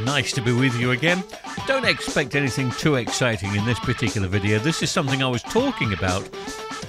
Nice to be with you again. Don't expect anything too exciting in this particular video. This is something I was talking about,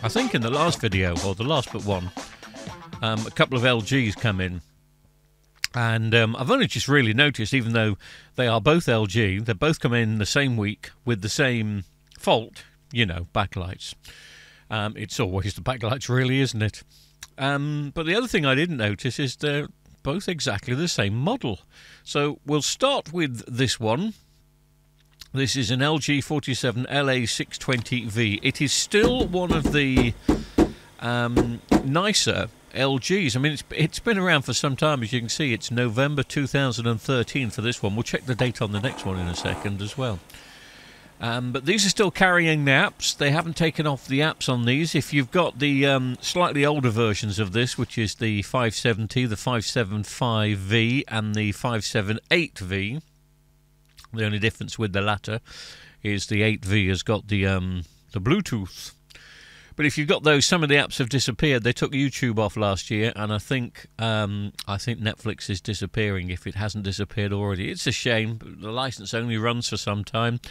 I think in the last video, or the last but one. A couple of LGs come in. And I've only just really noticed, even though they are both LG, they both come in the same week with the same fault, you know, backlights. It's always the backlights really, isn't it? But the other thing I didn't notice is they're both exactly the same model. So we'll start with this one. This is an LG 47 LA620V. It is still one of the nicer LGs. I mean, it's been around for some time. As you can see, it's November 2013 for this one. We'll check the date on the next one in a second as well. But these are still carrying the apps. They haven't taken off the apps on these. If you've got the slightly older versions of this, which is the 570, the 575V and the 578V, the only difference with the latter is the 8V has got the Bluetooth. But if you've got those, some of the apps have disappeared. They took YouTube off last year, and I think Netflix is disappearing if it hasn't disappeared already. It's a shame. The license only runs for some time,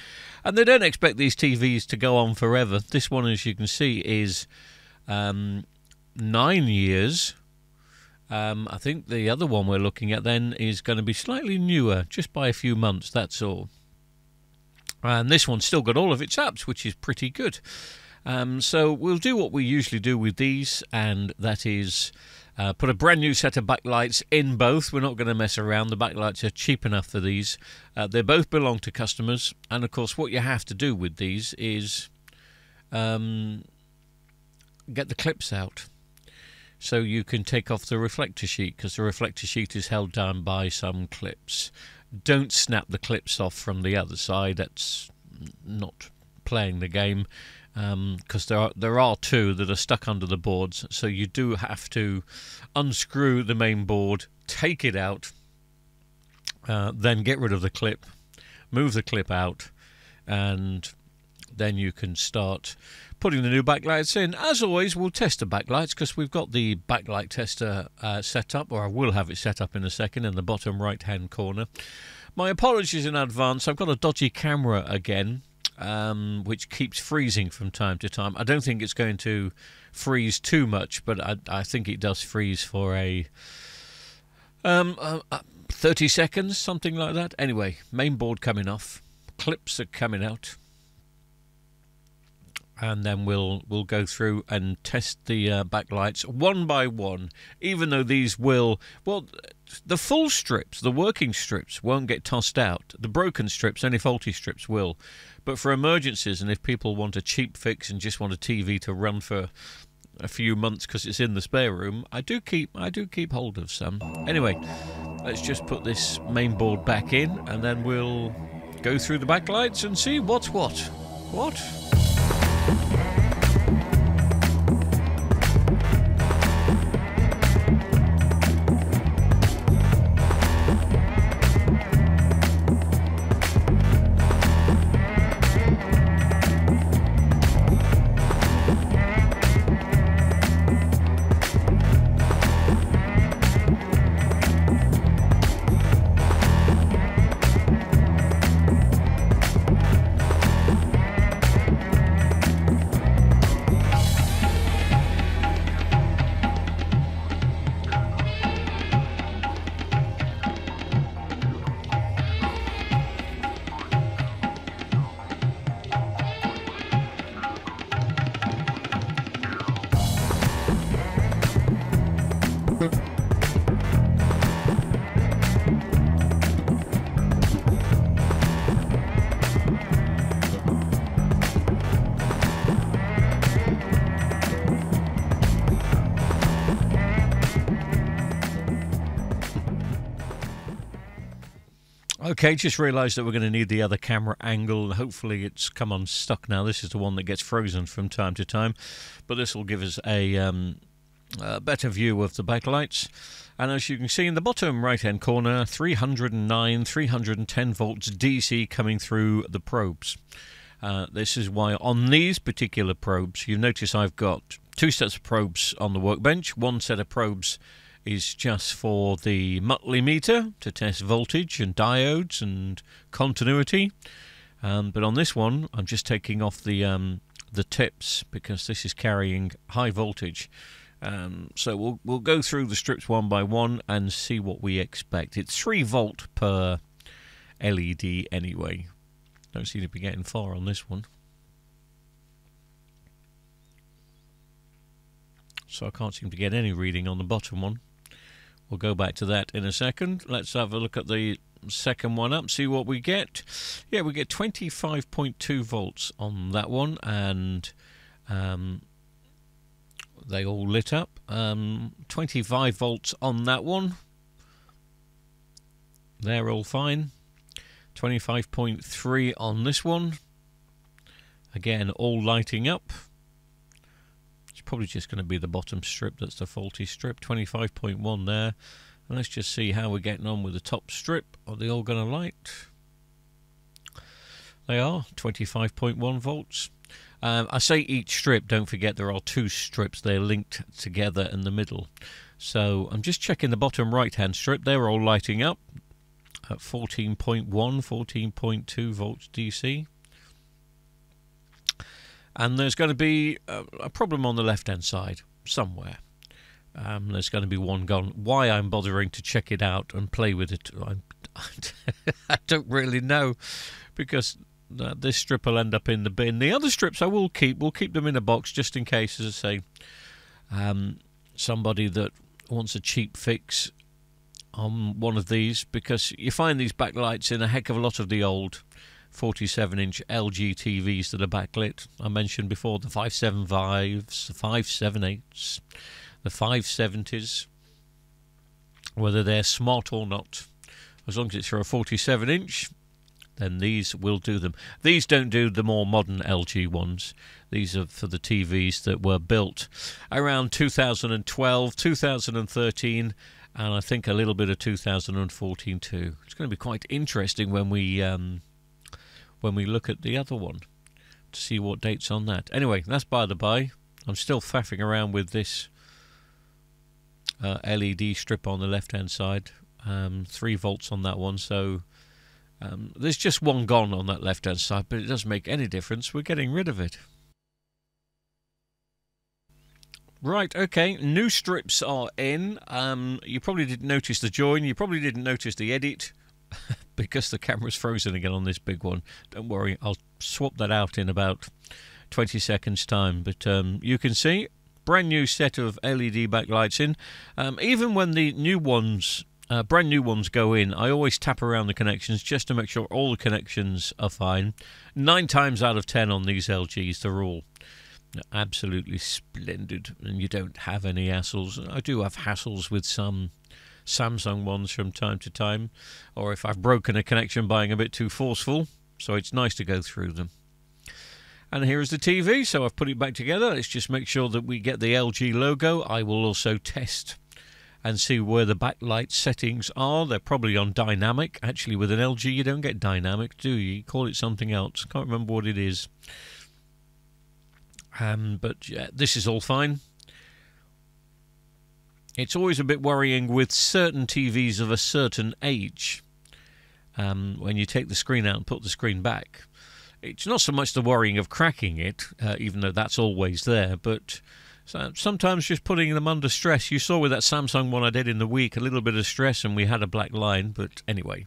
and they don't expect these TVs to go on forever. This one, as you can see, is 9 years. I think the other one we're looking at then is going to be slightly newer, just by a few months, that's all. And this one's still got all of its apps, which is pretty good. So we'll do what we usually do with these, and that is put a brand new set of backlights in both. We're not going to mess around. The backlights are cheap enough for these. They both belong to customers, and of course what you have to do with these is get the clips out so you can take off the reflector sheet, because the reflector sheet is held down by some clips. Don't snap the clips off from the other side. That's not playing the game. Because there are two that are stuck under the boards, so you do have to unscrew the main board, take it out, then get rid of the clip, move the clip out, and then you can start putting the new backlights in. As always, we'll test the backlights because we've got the backlight tester set up, or I will have it set up in a second in the bottom right hand corner. My apologies in advance. I've got a dodgy camera again, which keeps freezing from time to time. I don't think it's going to freeze too much, but I think it does freeze for a 30 seconds, something like that. Anyway, main board coming off, clips are coming out, and then we'll go through and test the backlights one by one, even though these will, well, the full strips, the working strips, won't get tossed out. The broken strips, any faulty strips will. But for emergencies, and if people want a cheap fix and just want a TV to run for a few months because it's in the spare room, I do keep hold of some. Anyway, let's just put this main board back in, and then we'll go through the backlights and see what's what. What? Okay, just realised that we're going to need the other camera angle. Hopefully it's come unstuck now. This is the one that gets frozen from time to time, but this will give us a better view of the backlights. And as you can see in the bottom right hand corner, 309, 310 volts DC coming through the probes. This is why on these particular probes, you notice I've got two sets of probes on the workbench, one set of probes is just for the Mutley meter to test voltage and diodes and continuity. But on this one, I'm just taking off the tips because this is carrying high voltage. So we'll go through the strips one by one and see what we expect. It's 3 volt per LED anyway. Don't seem to be getting far on this one. So I can't seem to get any reading on the bottom one. We'll go back to that in a second. Let's have a look at the second one up, see what we get. Yeah, we get 25.2 volts on that one, and they all lit up. 25 volts on that one. They're all fine. 25.3 on this one. Again, all lighting up. It's probably just going to be the bottom strip that's the faulty strip. 25.1 there. And let's just see how we're getting on with the top strip. Are they all going to light? They are. 25.1 volts. I say each strip, don't forget there are 2 strips. They're linked together in the middle. So I'm just checking the bottom right hand strip. They're all lighting up at 14.1, 14.2 volts DC. And there's going to be a problem on the left hand side somewhere. There's going to be one gone. Why I'm bothering to check it out and play with it, I don't really know, because this strip will end up in the bin. The other strips I will keep. We'll keep them in a box just in case, as I say, somebody that wants a cheap fix on one of these, because you find these backlights in a heck of a lot of the old 47-inch LG TVs that are backlit. I mentioned before the 575s, the 578s, the 570s, whether they're smart or not. As long as it's for a 47-inch, then these will do them. These don't do the more modern LG ones. These are for the TVs that were built around 2012, 2013, and I think a little bit of 2014 too. It's going to be quite interesting when we look at the other one to see what date's on that. Anyway, that's by the by. I'm still faffing around with this LED strip on the left-hand side. 3 volts on that one, so there's just one gone on that left-hand side, but it doesn't make any difference. We're getting rid of it. Right, okay, new strips are in. You probably didn't notice the join. You probably didn't notice the edit because the camera's frozen again on this big one. Don't worry, I'll swap that out in about 20 seconds time. But you can see, brand new set of LED backlights in. Even when the new ones, brand new ones go in, I always tap around the connections just to make sure all the connections are fine. 9 times out of 10 on these LGs, they're all absolutely splendid, and you don't have any hassles. I do have hassles with some Samsung ones from time to time, or if I've broken a connection buying a bit too forceful, so it's nice to go through them. And here is the TV, so I've put it back together. Let's just make sure that we get the LG logo. I will also test and see where the backlight settings are. They're probably on dynamic. Actually, with an LG you don't get dynamic, do you? You call it something else. Can't remember what it is. But yeah, this is all fine. It's always a bit worrying with certain TVs of a certain age. When you take the screen out and put the screen back, it's not so much the worrying of cracking it, even though that's always there, but sometimes just putting them under stress. You saw with that Samsung one I did in the week, a little bit of stress and we had a black line. But anyway,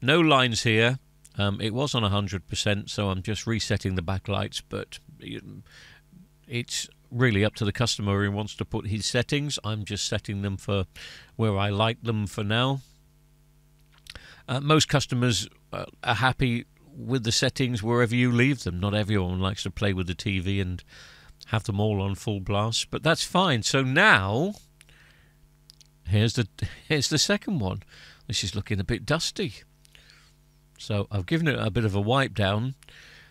no lines here. It was on 100%, so I'm just resetting the backlights, but it's really up to the customer who wants to put his settings. I'm just setting them for where I like them for now. Most customers are happy with the settings wherever you leave them. Not everyone likes to play with the TV and have them all on full blast, but that's fine. So now here's the second one. This is looking a bit dusty, so I've given it a bit of a wipe down.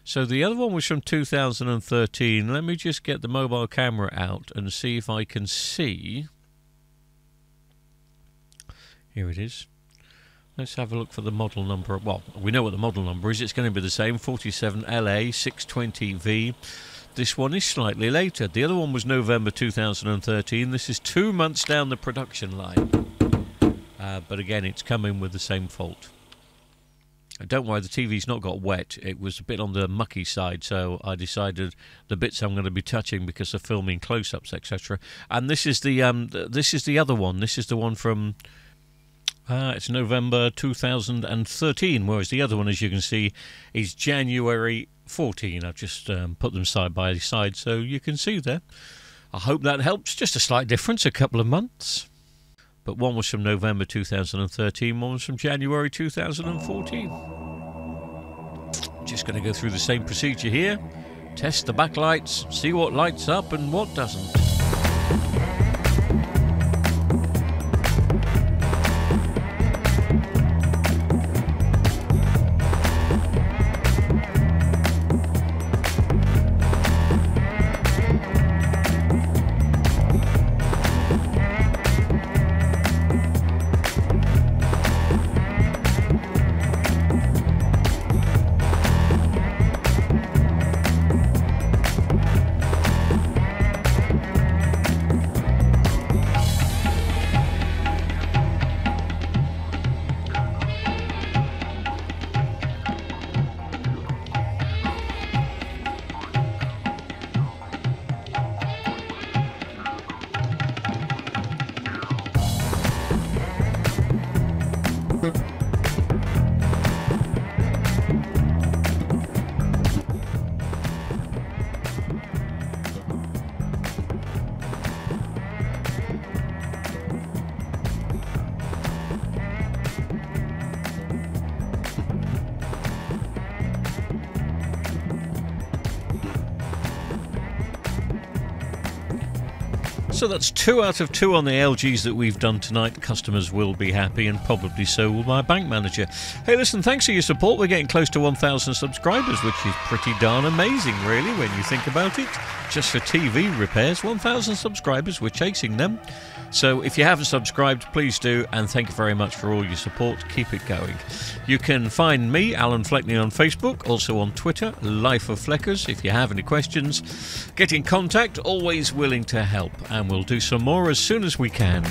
So the other one was from 2013. Let me just get the mobile camera out and see if I can see. Here it is. Let's have a look for the model number. Well, we know what the model number is. It's going to be the same, 47LA620V. This one is slightly later. The other one was November 2013. This is 2 months down the production line. But again, it's coming with the same fault. Don't worry, the TV's not got wet. It was a bit on the mucky side, so I decided the bits I'm going to be touching because of filming close-ups, etc. And this is the other one. This is the one from it's November 2013, whereas the other one, as you can see, is January 14. I've just put them side by side so you can see there. I hope that helps. Just a slight difference, a couple of months. But one was from November 2013, one was from January 2014. Just going to go through the same procedure here. Test the backlights, see what lights up and what doesn't. So that's 2 out of 2 on the LGs that we've done tonight. Customers will be happy, and probably so will my bank manager. Hey, listen, thanks for your support. We're getting close to 1,000 subscribers, which is pretty darn amazing, really, when you think about it. Just for TV repairs, 1,000 subscribers, we're chasing them. So if you haven't subscribed, please do, and thank you very much for all your support. Keep it going. You can find me, Alan Fleckney, on Facebook, also on Twitter, Life of Fleckers. If you have any questions, get in contact, always willing to help, and we'll do some more as soon as we can.